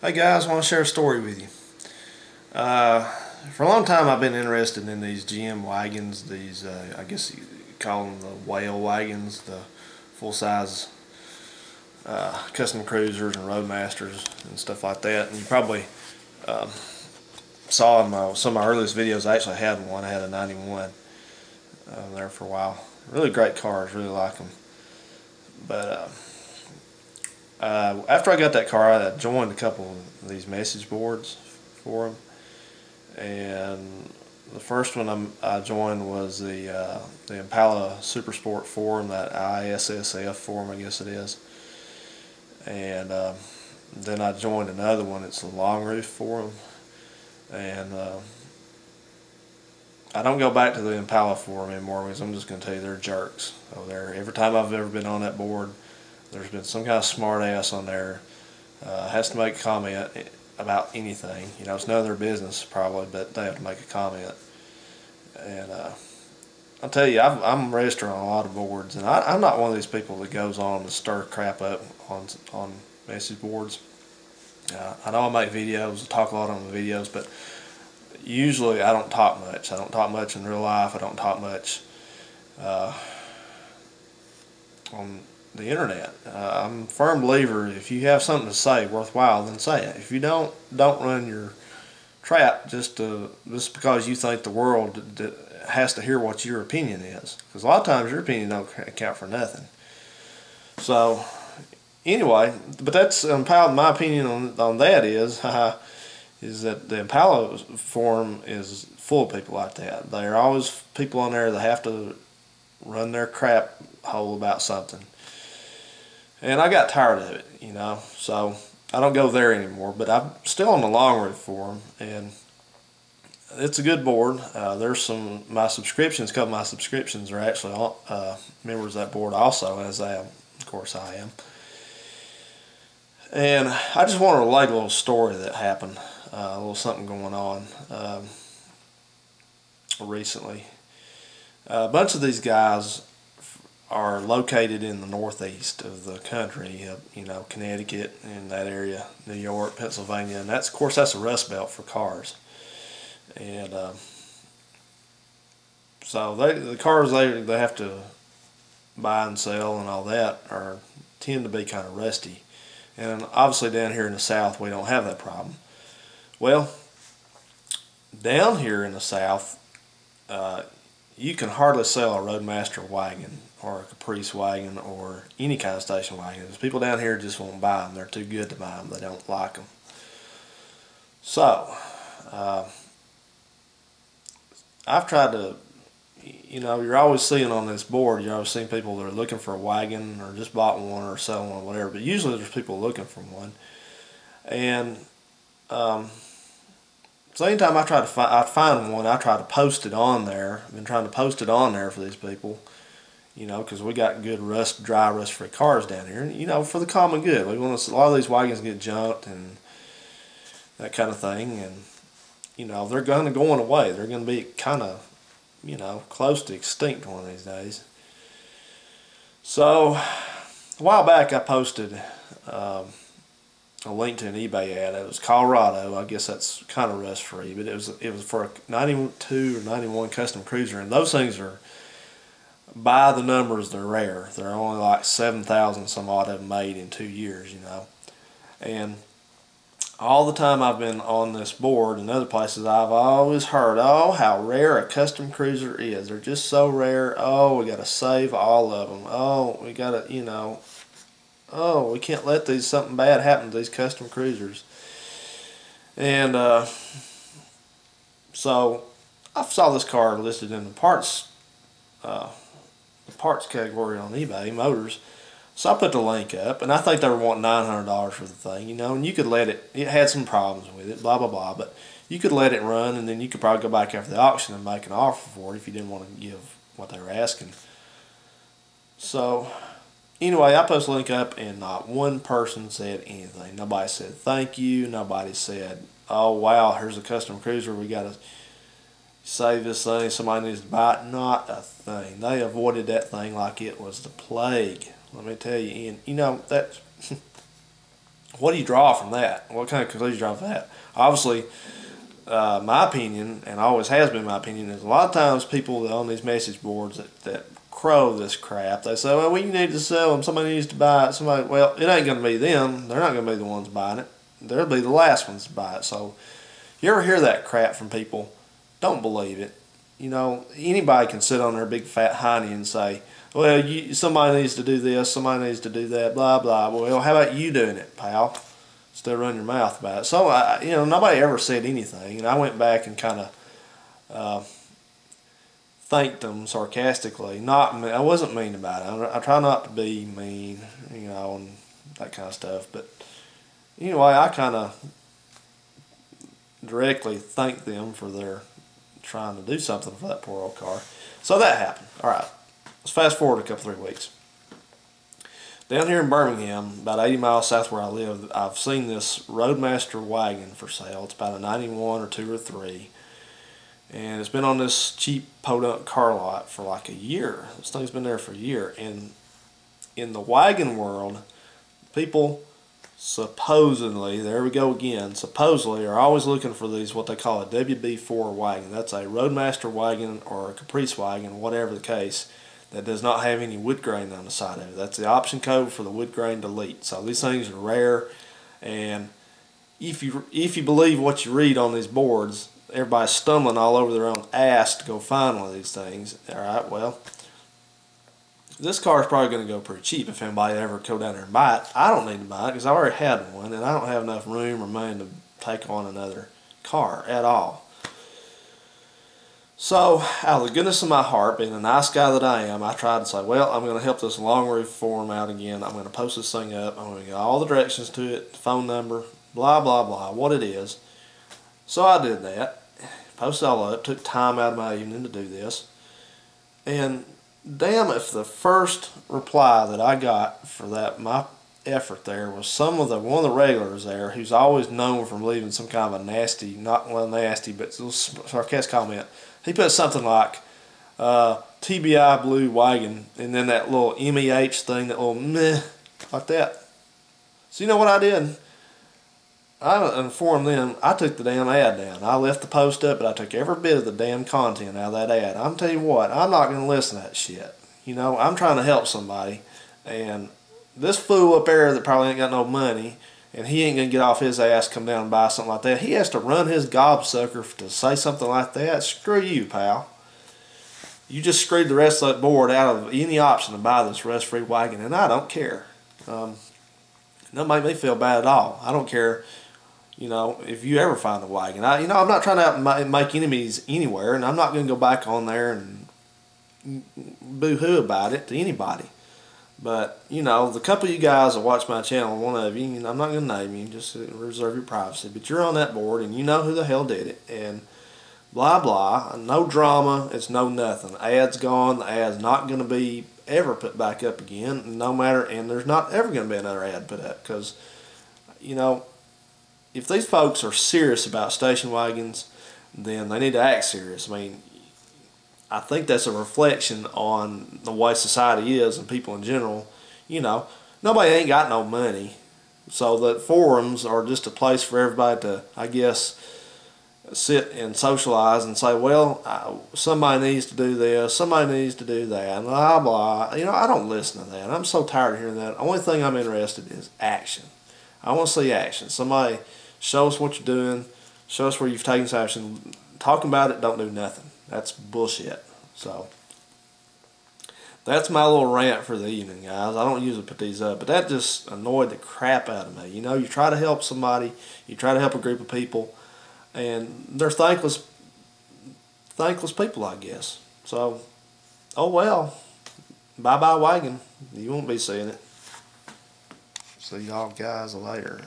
Hey guys, I want to share a story with you. For a long time I've been interested in these GM wagons, these I guess you call them the whale wagons, the full-size custom cruisers and roadmasters and stuff like that. And you probably saw in some of my earliest videos, I actually had one. I had a 91 there for a while. Really great cars, really like them. But after I got that car, I joined a couple of these message boards for them, and the first one I joined was the Impala Supersport forum, that ISSF forum, I guess it is, and then I joined another one. It's the Long Roof forum, and I don't go back to the Impala forum anymore because I'm just going to tell you they're jerks over there. Every time I've ever been on that board, there's been some kind of smart ass on there, has to make a comment about anything. You know, it's none of their business probably, but they have to make a comment. And I'll tell you, I'm registered on a lot of boards, and I'm not one of these people that goes on to stir crap up on message boards. I know I make videos, talk a lot on the videos, but usually I don't talk much. I don't talk much in real life. I don't talk much on the internet. I'm a firm believer, if you have something to say worthwhile, then say it. If you don't run your trap just because you think the world has to hear what your opinion is, because a lot of times your opinion don't count for nothing. So anyway, but that's my opinion on that is that the Impala forum is full of people like that. There are always people on there that have to run their crap hole about something. And I got tired of it, you know, so I don't go there anymore. But I'm still on the Long Roof forum, and it's a good board. There's my subscriptions. A couple of my subscriptions are actually members of that board also, as of course I am. And I just want to relate a little story that happened, a little something going on recently. A bunch of these guys are located in the northeast of the country, you know, Connecticut and that area, New York, Pennsylvania, and of course that's a rust belt for cars. And so the cars they have to buy and sell and all that tend to be kind of rusty. And obviously down here in the South we don't have that problem. Well, down here in the South, you can hardly sell a Roadmaster wagon or a Caprice wagon or any kind of station wagon. People down here just won't buy them. They're too good to buy them. They don't like them. So, I've tried to, you know, you're always seeing on this board, you're always seeing people that are looking for a wagon or just bought one or selling one or whatever, but usually there's people looking for one. And so anytime I find one, I try to post it on there. I've been trying to post it on there for these people, you know, because we got good dry rust-free cars down here, and, you know, for the common good. We want a lot of these wagons get junked and that kind of thing, and, you know, they're going away. They're going to be kind of, you know, close to extinct one of these days. So a while back I posted a link to an eBay ad. It was Colorado. I guess that's kind of rust free, but it was for a 92 or 91 custom cruiser, and those things are, by the numbers, they're rare. They're only like 7,000 some odd of them made in 2 years, you know. And all the time I've been on this board and other places, I've always heard, oh, how rare a custom cruiser is. They're just so rare. Oh, we got to save all of them. Oh, we got to, you know, oh, we can't let something bad happen to these custom cruisers. And so I saw this car listed in the parts category on eBay, Motors. So I put the link up, and I think they were wanting $900 for the thing, you know, and you could let it had some problems with it, blah, blah, blah, but you could let it run, and then you could probably go back after the auction and make an offer for it if you didn't want to give what they were asking. So anyway, I posted the link up, and not one person said anything. Nobody said thank you. Nobody said, oh, wow, here's a custom cruiser. We got to save this thing. Somebody needs to buy it. Not a thing. They avoided that thing like it was the plague. Let me tell you, and you know, that's what do you draw from that? What kind of conclusion do you draw from that? Obviously, my opinion, and always has been my opinion, is a lot of times people on these message boards that crow this crap, they say, well, we need to sell them, somebody needs to buy it, well, it ain't going to be them, they're not going to be the ones buying it, they'll be the last ones to buy it. So you ever hear that crap from people, don't believe it. You know, anybody can sit on their big fat hiney and say, well, somebody needs to do this, somebody needs to do that, blah, blah. Well, how about you doing it, pal? Instead of running your mouth about it. So, nobody ever said anything. And I went back and kind of thanked them sarcastically. I wasn't mean about it. I try not to be mean, and that kind of stuff. But anyway, I kind of directly thanked them for their trying to do something for that poor old car. So that happened. All right, let's fast forward a couple, 3 weeks. Down here in Birmingham, about 80 miles south where I live, I've seen this Roadmaster wagon for sale. It's about a 91 or 2 or 3. And it's been on this cheap podunk car lot for like a year. This thing's been there for a year. And in the wagon world, people supposedly, there we go again, supposedly are always looking for these, what they call a WB4 wagon. That's a Roadmaster wagon or a Caprice wagon, whatever the case, that does not have any wood grain on the side of it. That's the option code for the wood grain delete. So these things are rare, and if you believe what you read on these boards, everybody's stumbling all over their own ass to go find one of these things. All right, well, this car is probably going to go pretty cheap if anybody ever go down there and buy it. I don't need to buy it because I already had one, and I don't have enough room or money to take on another car at all. So, out of the goodness of my heart, being the nice guy that I am, I tried to say, well, I'm going to help this long roof forum out again. I'm going to post this thing up. I'm going to get all the directions to it, phone number, blah, blah, blah, what it is. So I did that. Posted all up. Took time out of my evening to do this. And damn if the first reply that I got for that, my effort there, was one of the regulars there who's always known for leaving some kind of a nasty, not well nasty, but sarcastic comment. He put something like TBI blue wagon, and then that little MEH thing, that little meh, like that. So you know what I did? I informed them, I took the damn ad down. I left the post up, but I took every bit of the damn content out of that ad. I'm telling you what, I'm not going to listen to that shit. I'm trying to help somebody, and this fool up there that probably ain't got no money, and he ain't going to get off his ass, come down and buy something like that. He has to run his gobsucker to say something like that. Screw you, pal. You just screwed the rest of that board out of any option to buy this rust-free wagon, and I don't care. It don't make me feel bad at all. I don't care, if you ever find a wagon. I'm not trying to make enemies anywhere, and I'm not going to go back on there and boo-hoo about it to anybody. But, the couple of you guys that watch my channel, one of you, I'm not going to name you, just reserve your privacy, but you're on that board and you know who the hell did it, and blah, blah, no drama, it's no nothing. The ad's gone, the ad's not going to be ever put back up again, no matter, and there's not ever going to be another ad put up, because, if these folks are serious about station wagons, then they need to act serious. I think that's a reflection on the way society is and people in general. Nobody ain't got no money. So the forums are just a place for everybody to, I guess, sit and socialize and say, well, somebody needs to do this, somebody needs to do that, blah, blah. I don't listen to that. I'm so tired of hearing that. The only thing I'm interested in is action. I want to see action. Somebody show us what you're doing, show us where you've taken some action. Talking about it, don't do nothing. That's bullshit. So that's my little rant for the evening, guys. I don't usually put these up, but that just annoyed the crap out of me. You try to help somebody, you try to help a group of people, and they're thankless people, I guess. So, oh well. Bye-bye wagon. You won't be seeing it. See y'all guys later.